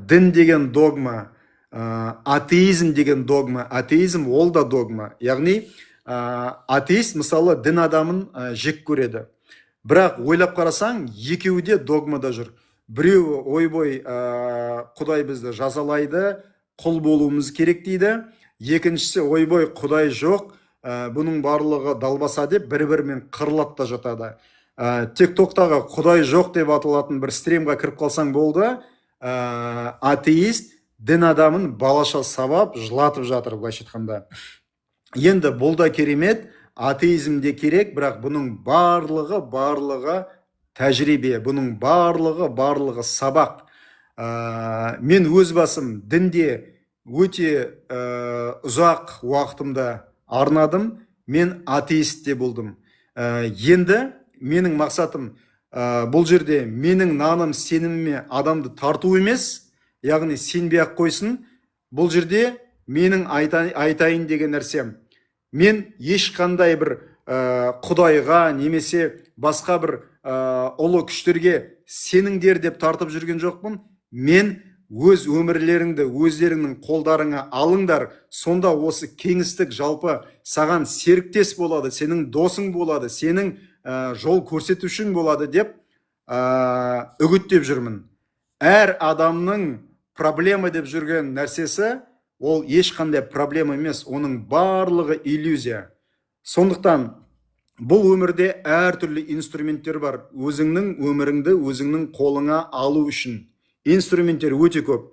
Дін деген догма, атеизм деген догма. Атеизм ол да догма. Яғни атеист мысалы дін адамын жек көреді. Бірақ ойлап қарасаң, екеуі де догмада жүр. Біреуі ойбой Құдай бізді жазалайды, құл болуымыз керек дейді. Екіншісі ойбой Құдай жоқ, бұның барлығы далбаса деп бір-бірімен қырылып та жатады. TikToktағы Құдай жоқ деп аталатын бір стримға кіріп қалсаң болды, атеист дін адамын балаша сабап жылатып жатыр, былайша айтқанда. Енді бұл да керемет, атеизм де керек, бірақ бұның барлығы тәжірибе, бұның барлығы сабақ. Мен өз басым дінде өте ұзақ уақытымда арнадым, мен атеист те болдым. Енді менің мақсатым бұл жерде менің наным сеніміме адамды тарту емес, яғни сенбей ақ қойсын. Бұл жерде менің айтайын деген нәрсем, мен ешқандай бір Құдайға немесе басқа бір ұлы күштерге сеніңдер деп тартып жүрген жоқпын. Мен өз өмірлеріңді өздеріңнің қолдарыңа алыңдар, сонда осы кеңістік жалпы саған серіктес болады, сенің досың болады, сенің жол көрсетушің болады деп үгіттеп жүрмін. Әр адамның проблема деп жүрген нәрсесі ол ешқандай проблема емес, оның барлығы иллюзия. Сондықтан бұл өмірде әртүрлі инструменттер бар, өзіңнің өміріңді өзіңнің қолыңа алу үшін. Инструменттер өте көп.